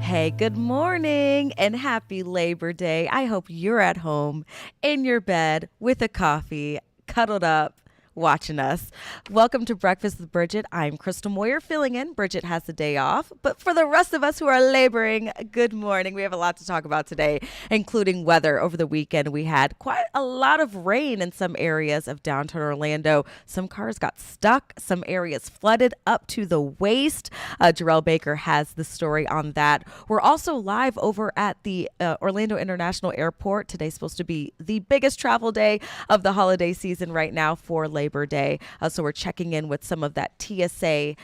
Hey, good morning and happy Labor Day. I hope you're at home in your bed with a coffee, cuddled up, watching us. Welcome to Breakfast with Bridgett. I'm Crystal Moyer filling in. Bridgett has the day off. But for the rest of us who are laboring, good morning. We have a lot to talk about today, including weather. Over the weekend, we had quite a lot of rain in some areas of downtown Orlando. Some cars got stuck, some areas flooded up to the waist. Jarrell Baker has the story on that. We're also live over at the Orlando International Airport. Today's supposed to be the biggest travel day of the holiday season right now for Labor Day. So we're checking in with some of that TSA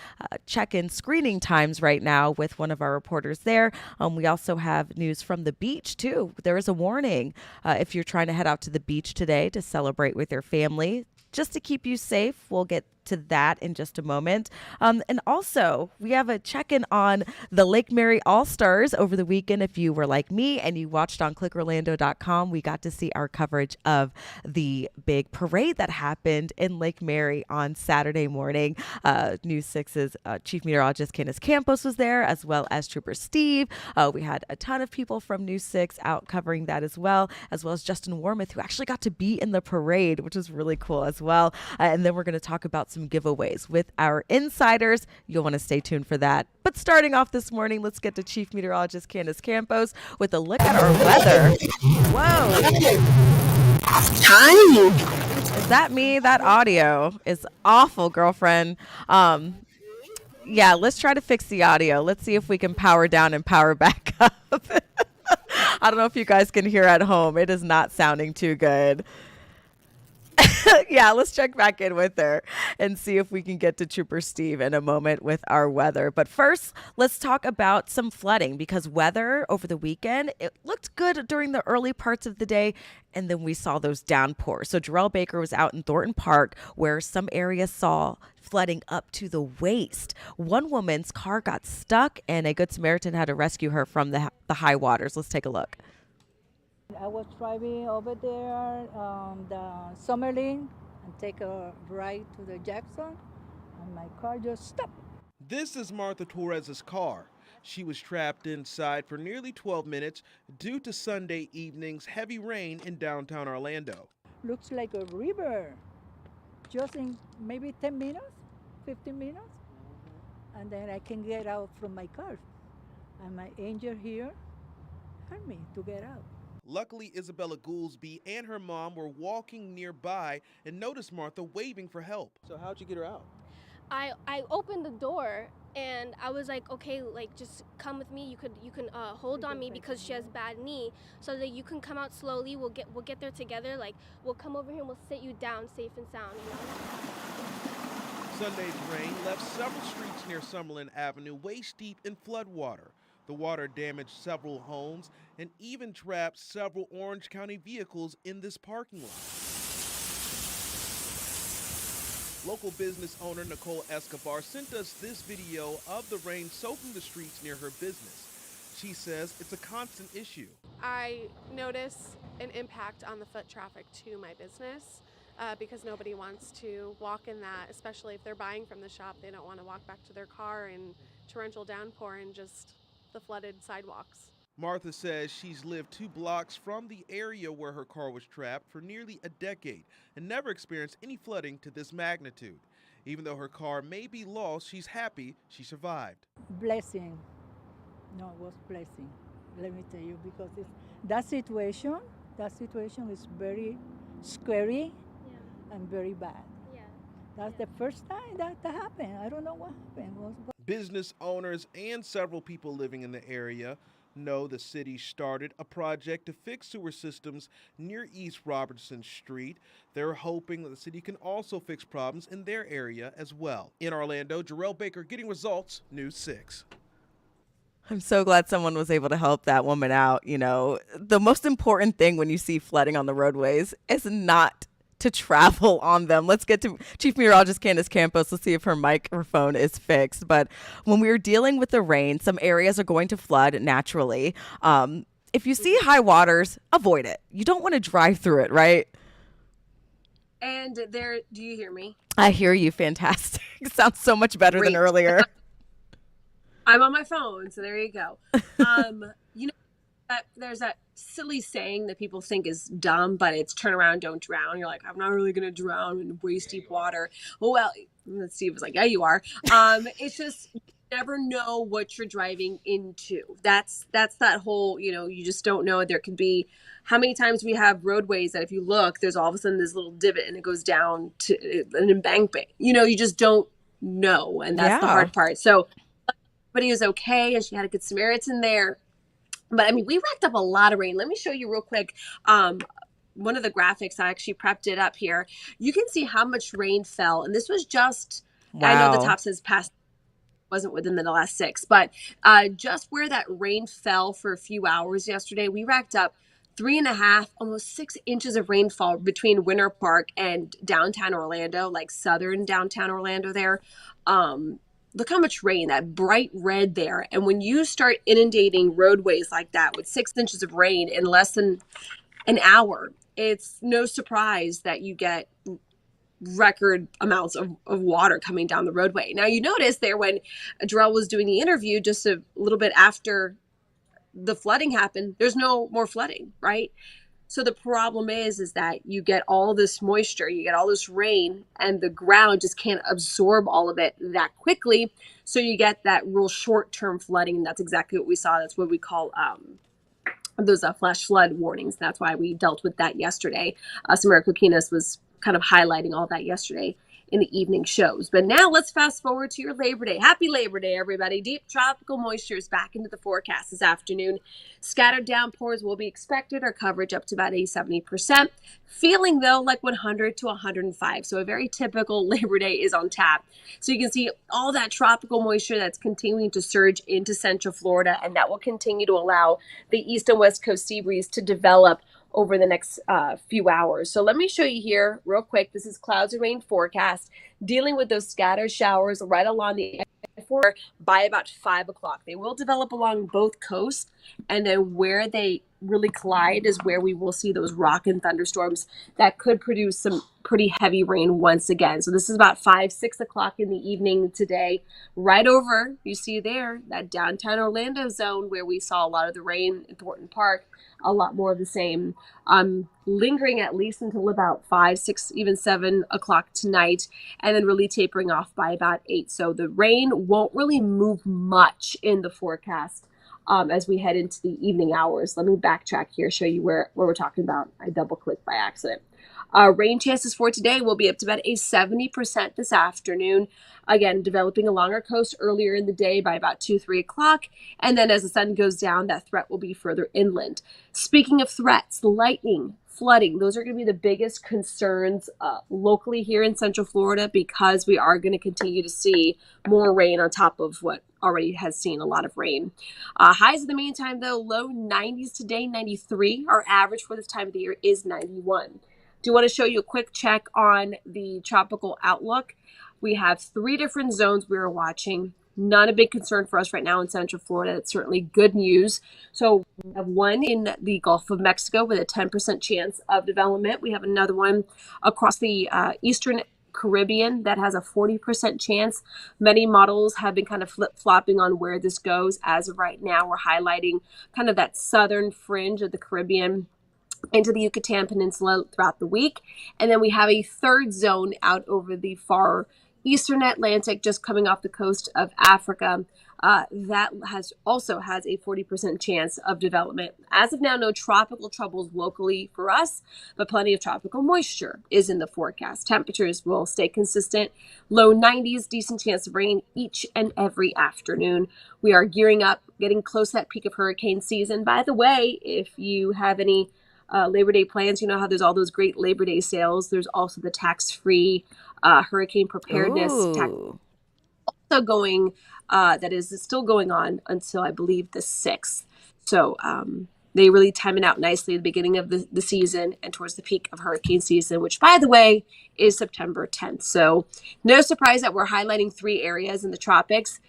check-in screening times right now with one of our reporters there. We also have news from the beach too. There is a warning if you're trying to head out to the beach today to celebrate with your family. Just to keep you safe, we'll get to that in just a moment. And also, we have a check-in on the Lake Mary All-Stars over the weekend. If you were like me and you watched on clickorlando.com, we got to see our coverage of the big parade that happened in Lake Mary on Saturday morning. News 6's Chief Meteorologist Candace Campos was there, as well as Trooper Steve. We had a ton of people from News 6 out covering that as well as Justin Wormuth, who actually got to be in the parade, which was really cool as well. And then we're going to talk about some giveaways with our insiders. You'll want to stay tuned for that. But starting off this morning, let's get to Chief Meteorologist Candace Campos with a look at our weather. Whoa. Hi. Is that me? That audio is awful, girlfriend. Yeah, let's try to fix the audio. Let's see if we can power down and power back up. I don't know if you guys can hear at home. It is not sounding too good. Yeah, let's check back in with her and see if we can get to Trooper Steve in a moment with our weather. But first, let's talk about some flooding because weather over the weekend, it looked good during the early parts of the day, and then we saw those downpours. So Jarrell Baker was out in Thornton Park where some areas saw flooding up to the waist. One woman's car got stuck and a Good Samaritan had to rescue her from the high waters. Let's take a look. I was driving over there the Summerlin and take a ride to the Jackson, and my car just stopped. This is Martha Torres's car. She was trapped inside for nearly 12 minutes due to Sunday evening's heavy rain in downtown Orlando. Looks like a river, just in maybe 10 minutes, 15 minutes, and then I can get out from my car. And my angel here helped me to get out. Luckily, Isabella Goolsby and her mom were walking nearby and noticed Martha waving for help. So how'd you get her out? I opened the door and I was like, okay, like just come with me. You can hold on me because she has bad knee, so that you can come out slowly. We'll get there together. Like we'll come over here and we'll sit you down safe and sound. You know? Sunday's rain left several streets near Summerlin Avenue waist deep in floodwater. The water damaged several homes and even trapped several Orange County vehicles in this parking lot. Local business owner Nicole Escobar sent us this video of the rain soaking the streets near her business. She says it's a constant issue. I notice an impact on the foot traffic to my business because nobody wants to walk in that, especially if they're buying from the shop. They don't want to walk back to their car in torrential downpour and just the flooded sidewalks. Martha says she's lived 2 blocks from the area where her car was trapped for nearly a decade and never experienced any flooding to this magnitude. Even though her car may be lost, she's happy she survived. Blessing. No, it was blessing. Let me tell you, because that situation is very scary and very bad. That's the first time that happened. I don't know what happened. Business owners and several people living in the area know the city started a project to fix sewer systems near East Robertson Street. They're hoping that the city can also fix problems in their area as well. In Orlando, Jarrell Baker getting results, News 6. I'm so glad someone was able to help that woman out. You know, the most important thing when you see flooding on the roadways is not to travel on them. Let's get to Chief Meteorologist Candace Campos. Let's see if her microphone is fixed. But when we are dealing with the rain, some areas are going to flood naturally. If you see high waters, avoid it. You don't want to drive through it, right? And do you hear me? I hear you. Fantastic. Sounds so much better than earlier. I'm on my phone, so there you go. You know that there's that silly saying that people think is dumb, but it's turn around, don't drown. You're like, I'm not really gonna drown in waist deep water. Well, Steve was like, yeah, you are. It's just you never know what you're driving into. That's that whole, you just don't know. There could be how many times we have roadways that if you look, there's all of a sudden this little divot and it goes down to an embankment. You just don't know, and that's the Yeah. hard part. So everybody was okay, and she had a good Samaritan there. But I mean, we racked up a lot of rain. Let me show you real quick. One of the graphics, I actually prepped it up here. You can see how much rain fell, and this was just. I know the Wow. top says past, wasn't within the last 6, but just where that rain fell for a few hours yesterday, we racked up 3.5, almost 6 inches of rainfall between Winter Park and downtown Orlando, like southern downtown Orlando there. Look how much rain, that bright red there. And when you start inundating roadways like that with 6 inches of rain in less than an hour, it's no surprise that you get record amounts of water coming down the roadway. Now, you notice there when Jarrell was doing the interview just a little bit after the flooding happened, there's no more flooding, right? So the problem is that you get all this moisture, you get all this rain, and the ground just can't absorb all of it that quickly. So you get that real short-term flooding, and that's exactly what we saw. That's what we call those flash flood warnings. That's why we dealt with that yesterday. Samara Kokinas was kind of highlighting all that yesterday in the evening shows. But now let's fast forward to your Labor Day. Happy Labor Day, everybody. Deep tropical moisture is back into the forecast this afternoon. Scattered downpours will be expected, our coverage up to about 70%. Feeling, though, like 100 to 105. So a very typical Labor Day is on tap. So you can see all that tropical moisture that's continuing to surge into Central Florida, and that will continue to allow the east and west coast sea breeze to develop over the next few hours. So let me show you here real quick. This is clouds and rain forecast dealing with those scattered showers right along the I-4 by about 5 o'clock. They will develop along both coasts, and then where they really collide is where we will see those rock and thunderstorms that could produce some pretty heavy rain once again. So this is about 5-6 o'clock in the evening today, right over, you see there, that downtown Orlando zone where we saw a lot of the rain in Thornton Park. A lot more of the same, lingering at least until about 5, 6, even 7 o'clock tonight, and then really tapering off by about 8. So the rain won't really move much in the forecast as we head into the evening hours. Let me backtrack here, show you where we're talking about. I double clicked by accident. Rain chances for today will be up to about a 70% this afternoon. Again, developing along our coast earlier in the day by about 2, 3 o'clock. And then as the sun goes down, that threat will be further inland. Speaking of threats, lightning, flooding, those are going to be the biggest concerns locally here in Central Florida, because we are going to continue to see more rain on top of what already has seen a lot of rain. Highs in the meantime, though, low 90s today, 93. Our average for this time of the year is 91. Do want to show you a quick check on the tropical outlook. We have 3 different zones we are watching. Not a big concern for us right now in Central Florida. It's certainly good news. So we have one in the Gulf of Mexico with a 10% chance of development. We have another one across the eastern Caribbean that has a 40% chance. Many models have been kind of flip-flopping on where this goes. As of right now, we're highlighting kind of that southern fringe of the Caribbean into the Yucatan Peninsula throughout the week. And then we have a third zone out over the far eastern Atlantic, just coming off the coast of Africa. That also has a 40% chance of development. As of now, no tropical troubles locally for us, but plenty of tropical moisture is in the forecast. Temperatures will stay consistent, low 90s, decent chance of rain each and every afternoon. We are gearing up, getting close to that peak of hurricane season. By the way, if you have any Labor Day plans, you know how there's all those great Labor Day sales. There's also the tax-free hurricane preparedness tax Ooh. also going, that is still going on until I believe the 6th. So they really time it out nicely at the beginning of the season and towards the peak of hurricane season, which, by the way, is September 10th. So no surprise that we're highlighting 3 areas in the tropics.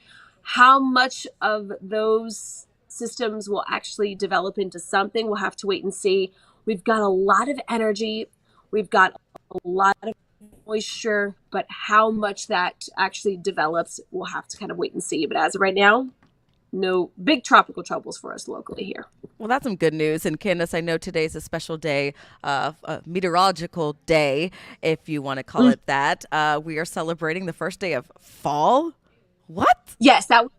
How much of those systems will actually develop into something, we'll have to wait and see. We've got a lot of energy. We've got a lot of moisture, but how much that actually develops, we'll have to kind of wait and see. But as of right now, no big tropical troubles for us locally here. Well, that's some good news. And Candace, I know today's a special day, a meteorological day, if you want to call it that. We are celebrating the first day of fall. What? Yes, that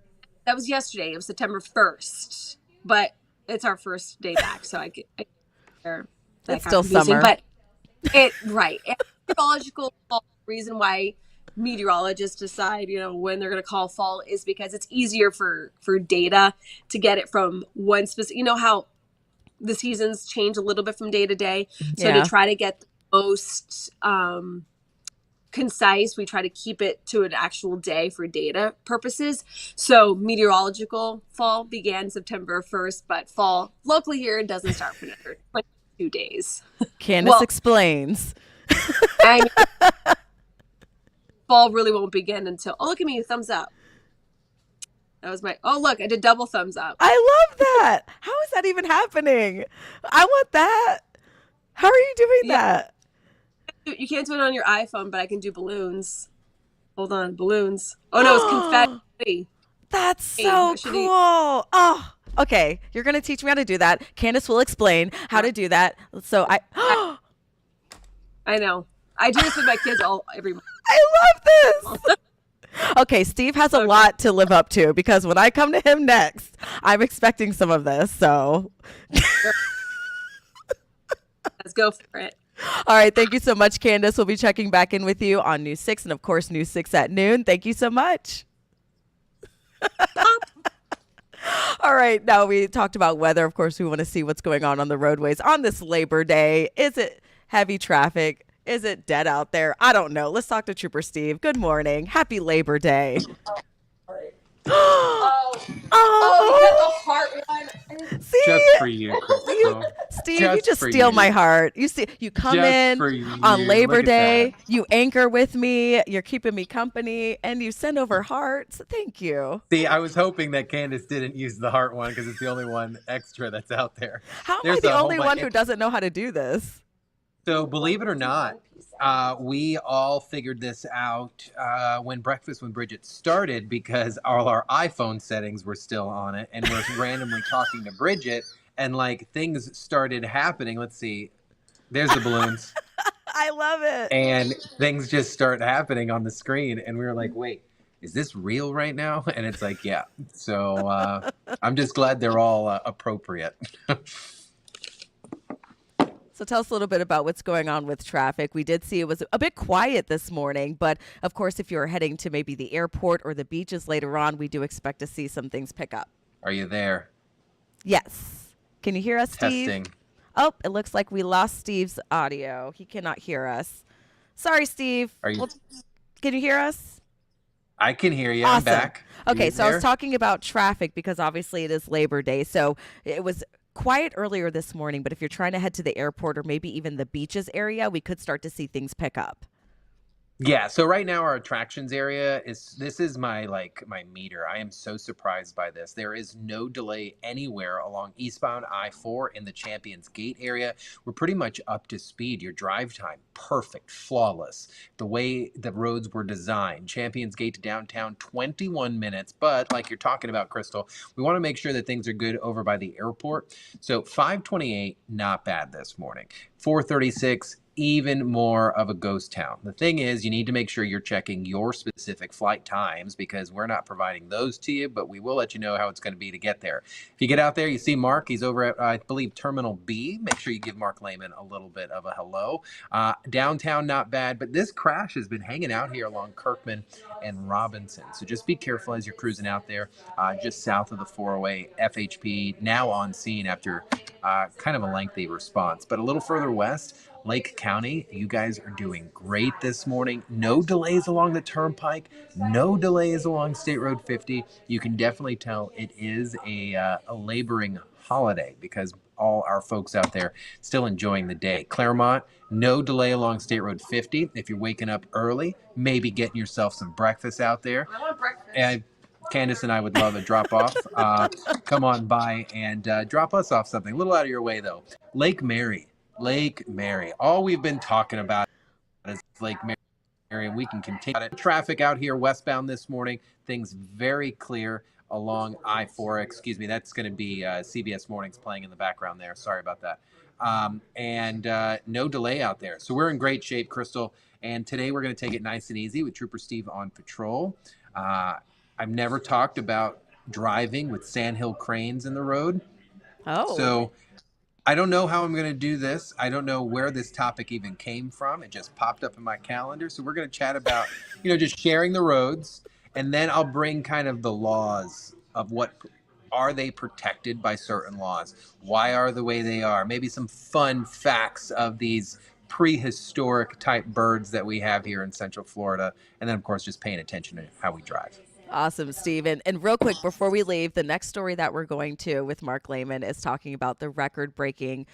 was yesterday. It was September 1st, but it's our first day back, so I that It's got still confusing. summer. But right. And meteorological fall, reason why meteorologists decide, when they're going to call fall is because it's easier for data to get it from one specific, how the seasons change a little bit from day to day. So to Yeah. try to get the most concise, we try to keep it to an actual day for data purposes. So meteorological fall began September 1st, but fall locally here doesn't start for another 22 days. Candace Well, explains. I mean, fall really won't begin until, oh, look at me, thumbs up. That was oh, look, I did double thumbs up. I love that. How is that even happening? I want that. How are you doing that? You can't do it on your iPhone, but I can do balloons. Hold on, balloons. Oh, no, it's confetti. That's so cool. Oh, okay. You're going to teach me how to do that. Candace will explain how to do that. So I know. I do this with my kids every month. I love this. Okay, Steve has a lot to live up to because when I come to him next, I'm expecting some of this. So let's go for it. All right. Thank you so much, Candace. We'll be checking back in with you on News 6 and, of course, News 6 at noon. Thank you so much. All right. Now we talked about weather. Of course, we want to see what's going on the roadways on this Labor Day. Is it heavy traffic? Is it dead out there? I don't know. Let's talk to Trooper Steve. Good morning. Happy Labor Day. You got the heart one. See? Just for you, Crystal. Steve, you just steal my heart. You come Just in for you. on Labor Look at Day, that. you anchor with me, you're keeping me company, and you send over hearts. Thank you. See, I was hoping that Candace didn't use the heart one because it's the only one extra that's out there. How am I There's the a whole only bunch- one who doesn't know how to do this? So believe it or not, we all figured this out when Breakfast with Bridgett started because all our iPhone settings were still on it, and we're randomly talking to Bridgett, and things started happening. Let's see, there's the balloons, I love it. and things just start happening on the screen, and we were like, wait, is this real right now? And it's like, yeah. So I'm just glad they're all appropriate. So tell us a little bit about what's going on with traffic. We did see it was a bit quiet this morning, but of course, if you're heading to maybe the airport or the beaches later on, we do expect to see some things pick up. Are you there? Yes. Can you hear us, Steve? Testing. Oh, it looks like we lost Steve's audio. He cannot hear us. Sorry, Steve. Are you? Can you hear us? I can hear you. Awesome. I'm back. Okay, You so I was there? talking about traffic because obviously it is Labor Day. So it was quiet earlier this morning, but if you're trying to head to the airport or maybe even the beaches area, we could start to see things pick up. Yeah, so right now our attractions area is my meter. I am so surprised by this. There is no delay anywhere along eastbound I-4 in the Champions Gate area. We're pretty much up to speed. Your drive time, perfect, flawless. The way the roads were designed, Champions Gate to downtown, 21 minutes. But like you're talking about, Crystal, we want to make sure that things are good over by the airport. So 528, not bad this morning. 436, even more of a ghost town. The thing is, you need to make sure you're checking your specific flight times because we're not providing those to you, but we will let you know how it's going to be to get there. If you get out there, you see Mark. He's over at, I believe, Terminal B. Make sure you give Mark Lehman a little bit of a hello. Downtown, not bad, but this crash has been hanging out here along Kirkman and Robinson. So just be careful as you're cruising out there, just south of the 408 FHP, now on scene after kind of a lengthy response. But a little further west, Lake County, you guys are doing great this morning. No delays along the turnpike, no delays along State Road 50. You can definitely tell it is a laboring holiday because all our folks out there still enjoying the day. Claremont, no delay along State Road 50. If you're waking up early, maybe getting yourself some breakfast out there. I want breakfast. And Candace and I would love a drop off. Come on by and drop us off something. A little out of your way, though. Lake Mary. All we've been talking about is Lake Mary, and we can continue. Traffic out here westbound this morning. Things very clear. along I-4. Excuse me, that's going to be CBS Mornings playing in the background there. Sorry about that. And no delay out there. So we're in great shape, Crystal. And today we're going to take it nice and easy with Trooper Steve on patrol. I've never talked about driving with sandhill cranes in the road. Oh. So I don't know how I'm going to do this. I don't know where this topic even came from. It just popped up in my calendar. So we're going to chat about, just sharing the roads. And then I'll bring kind of the laws of what are they protected by certain laws? Why are the way they are? Maybe some fun facts of these prehistoric type birds that we have here in Central Florida. And then, of course, just paying attention to how we drive. Awesome, Steve. And real quick, before we leave, the next story that we're going to with Mark Lehman is talking about the record-breaking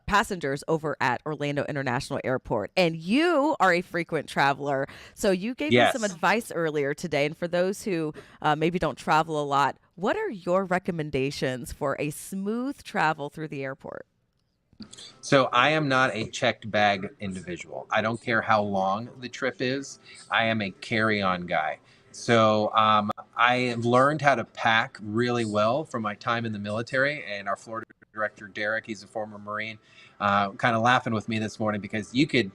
passengers over at Orlando International Airport. And you are a frequent traveler, so you gave me some advice earlier today. And for those who maybe don't travel a lot, what are your recommendations for a smooth travel through the airport? So I am not a checked bag individual. I don't care how long the trip is. I am a carry-on guy. So I have learned how to pack really well from my time in the military, and our Florida director, Derek, he's a former Marine, kind of laughing with me this morning because you could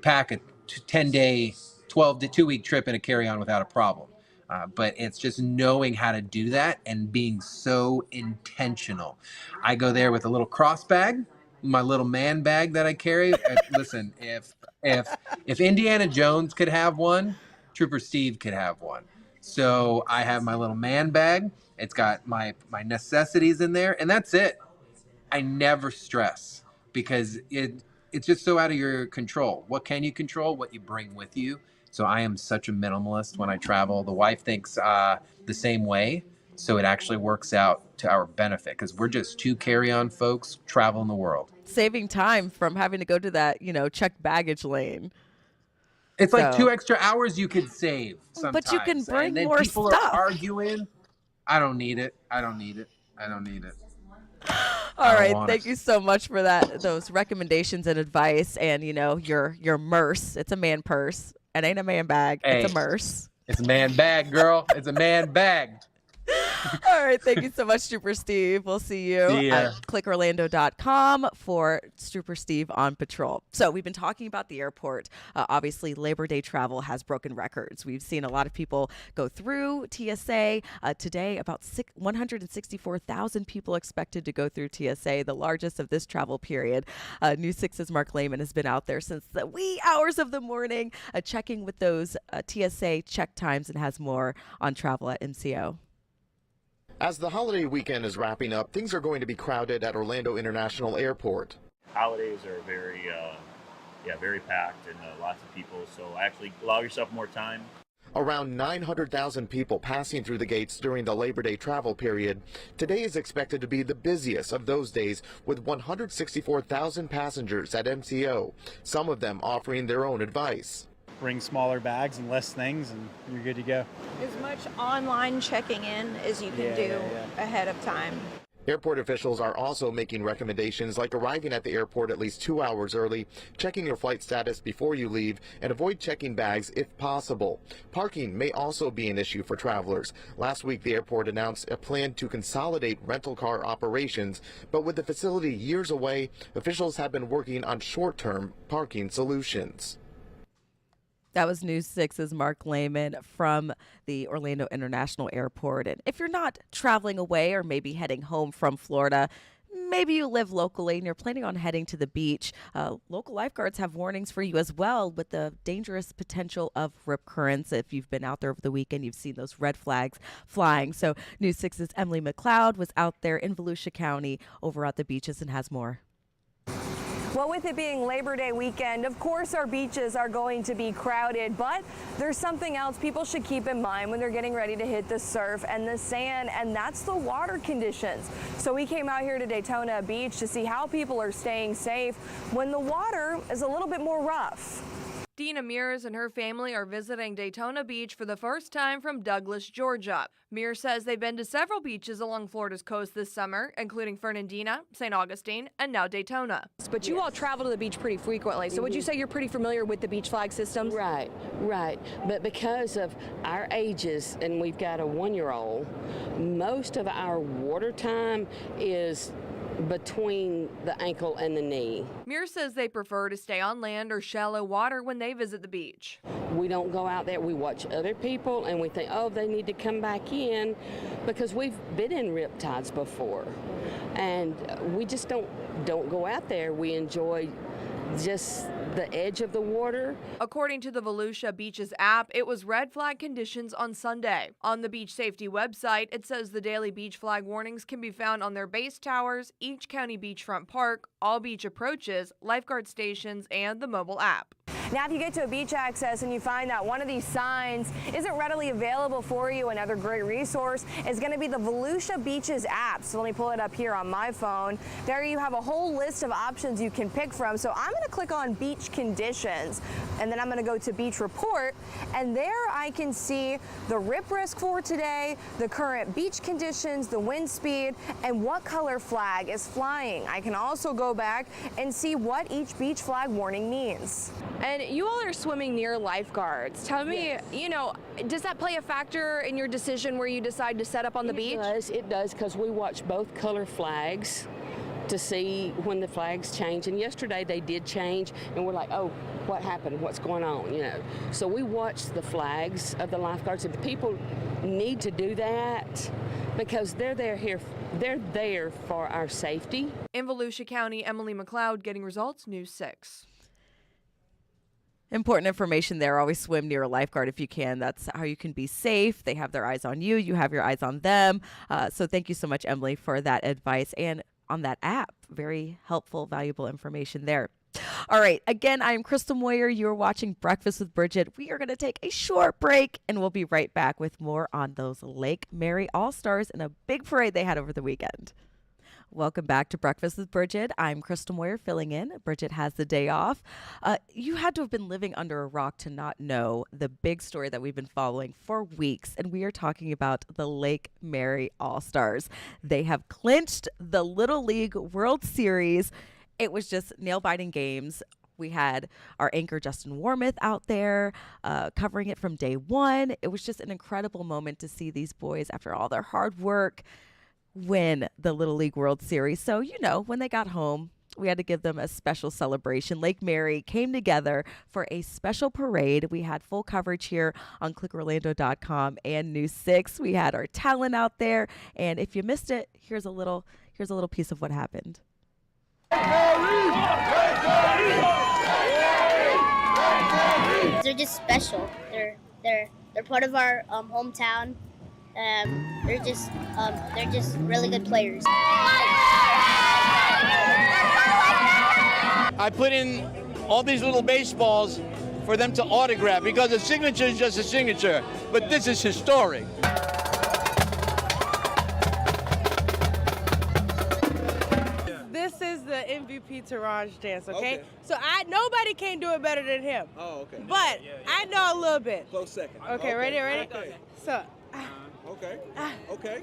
pack a 10-day, 12 to 2-week trip in a carry-on without a problem. But it's just knowing how to do that and being so intentional. I go there with a little cross bag, my little man bag that I carry. Listen, if Indiana Jones could have one, Trooper Steve could have one. So I have my little man bag. It's got my necessities in there, and that's it. I never stress because it's just so out of your control. What can you control? What you bring with you. So I am such a minimalist when I travel. The wife thinks the same way. So it actually works out to our benefit because we're just two carry-on folks traveling the world. Saving time from having to go to that, checked baggage lane. It's like 2 extra hours you could save sometimes. But you can bring and then more people stuff. Are arguing. I don't need it. I don't need it. All right, thank you so much for those recommendations and advice. And your Merce, it's a man purse. It ain't a man bag. Hey, it's a Merce. It's a man bag, girl. It's a man bag. All right. Thank you so much, Trooper Steve. We'll see you at clickorlando.com for Trooper Steve on patrol. So we've been talking about the airport. Obviously, Labor Day travel has broken records. We've seen a lot of people go through TSA. Today, about 164,000 people expected to go through TSA, the largest of this travel period. News 6's Mark Lehman has been out there since the wee hours of the morning, checking with those TSA check times, and has more on travel at MCO. As the holiday weekend is wrapping up, things are going to be crowded at Orlando International Airport. Holidays are very packed and lots of people, so actually allow yourself more time. Around 900,000 people passing through the gates during the Labor Day travel period. Today is expected to be the busiest of those days with 164,000 passengers at MCO, some of them offering their own advice. Bring smaller bags and less things and you're good to go. As much online checking in as you can do ahead of time. Airport officials are also making recommendations like arriving at the airport at least 2 hours early, checking your flight status before you leave, and avoid checking bags if possible. Parking may also be an issue for travelers. Last week, the airport announced a plan to consolidate rental car operations, but with the facility years away, officials have been working on short-term parking solutions. That was News 6's Mark Lehman from the Orlando International Airport. And if you're not traveling away or maybe heading home from Florida, maybe you live locally and you're planning on heading to the beach, local lifeguards have warnings for you as well with the dangerous potential of rip currents. If you've been out there over the weekend, you've seen those red flags flying. So News 6's Emily McLeod was out there in Volusia County over at the beaches and has more. Well, with it being Labor Day weekend, of course our beaches are going to be crowded, but there's something else people should keep in mind when they're getting ready to hit the surf and the sand, and that's the water conditions. So we came out here to Daytona Beach to see how people are staying safe when the water is a little bit more rough. Christina Mears and her family are visiting Daytona Beach for the first time from Douglas, Georgia. Mears says they've been to several beaches along Florida's coast this summer, including Fernandina, St. Augustine, and now Daytona. But you all travel to the beach pretty frequently, so would you say you're pretty familiar with the beach flag systems? Right. But because of our ages, and we've got a 1-year-old, most of our water time is between the ankle and the knee. Mears says they prefer to stay on land or shallow water when they visit the beach. We don't go out there. We watch other people and we think, oh, they need to come back in, because we've been in riptides before. And we just don't go out there. We enjoy just the edge of the water. According to the Volusia Beaches app, it was red flag conditions on Sunday. On the beach safety website, it says the daily beach flag warnings can be found on their base towers, each county beachfront park, all beach approaches, lifeguard stations, and the mobile app. Now, if you get to a beach access and you find that one of these signs isn't readily available for you, another great resource is going to be the Volusia Beaches app. So let me pull it up here on my phone. There you have a whole list of options you can pick from. So I'm going to click on beach conditions, and then I'm going to go to beach report, and there I can see the rip risk for today, the current beach conditions, the wind speed, and what color flag is flying. I can also go back and see what each beach flag warning means. And you all are swimming near lifeguards. Tell me, you know, does that play a factor in your decision where you decide to set up on the beach? It does, because we watch both color flags to see when the flags change. And yesterday they did change, and we're like, oh, what happened? What's going on? You know. So we watch the flags of the lifeguards, and people need to do that because they're there for our safety. In Volusia County, Emily McLeod, Getting Results, News 6. Important information there. Always swim near a lifeguard if you can. That's how you can be safe. They have their eyes on you. You have your eyes on them. So thank you so much, Emily, for that advice and on that app. Very helpful, valuable information there. All right. Again, I'm Krista Moyer. You're watching Breakfast with Bridget. We are going to take a short break, and we'll be right back with more on those Lake Mary All-Stars and a big parade they had over the weekend. Welcome back to Breakfast with Bridget. I'm Krista Moyer filling in. Bridget has the day off. You had to have been living under a rock to not know the big story that we've been following for weeks, and we are talking about the Lake Mary All-Stars. They have clinched the Little League World Series. It was just nail-biting games. We had our anchor Justin Warmoth out there covering it from day one. It was just an incredible moment to see these boys, after all their hard work, win the Little League World Series. So, you know, when they got home, we had to give them a special celebration. Lake Mary came together for a special parade. We had full coverage here on clickorlando.com and News 6. We had our talent out there, and if you missed it, here's a little piece of what happened. They're just special. They're part of our hometown. They're just really good players. I put in all these little baseballs for them to autograph because a signature is just a signature, but this is historic. This is the MVP Taraj dance, okay? So nobody can do it better than him. Oh, okay. But I know a little bit. Close second. Okay, ready? Okay. So. Okay. Okay.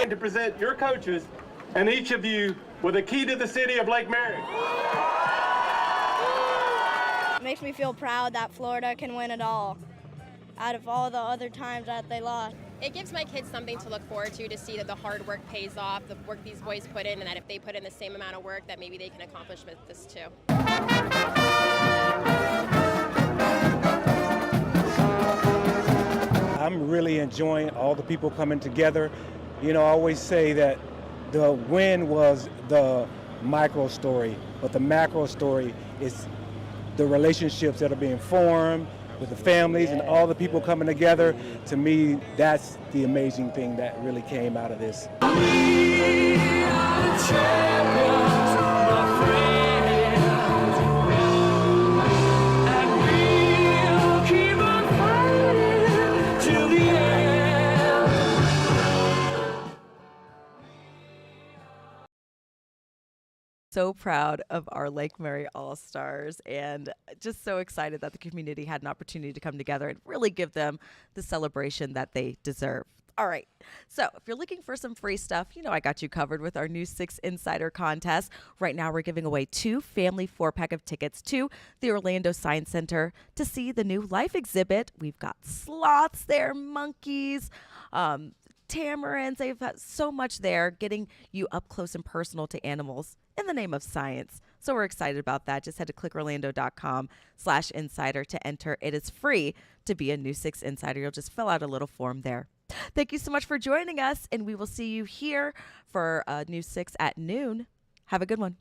To present your coaches and each of you with a key to the city of Lake Mary. It makes me feel proud that Florida can win it all out of all the other times that they lost. It gives my kids something to look forward to see that the hard work pays off, the work these boys put in, and that if they put in the same amount of work, that maybe they can accomplish with this too. I'm really enjoying all the people coming together. You know, I always say that the win was the micro story, but the macro story is the relationships that are being formed with the families and all the people coming together. To me, that's the amazing thing that really came out of this. We are the champions, my friends, and we'll keep on fighting till the end. so proud of our Lake Mary All-Stars and just so excited that the community had an opportunity to come together and really give them the celebration that they deserve. All right. So if you're looking for some free stuff, you know I got you covered with our new 6 Insider contest. Right now we're giving away 2 family 4-pack of tickets to the Orlando Science Center to see the new life exhibit. We've got sloths there, monkeys, tamarins. They've got so much there, getting you up close and personal to animals in the name of science. So we're excited about that. Just head to clickorlando.com/insider to enter. It is free to be a new 6 Insider. You'll just fill out a little form there. Thank you so much for joining us, and we will see you here for News 6 at noon. Have a good one.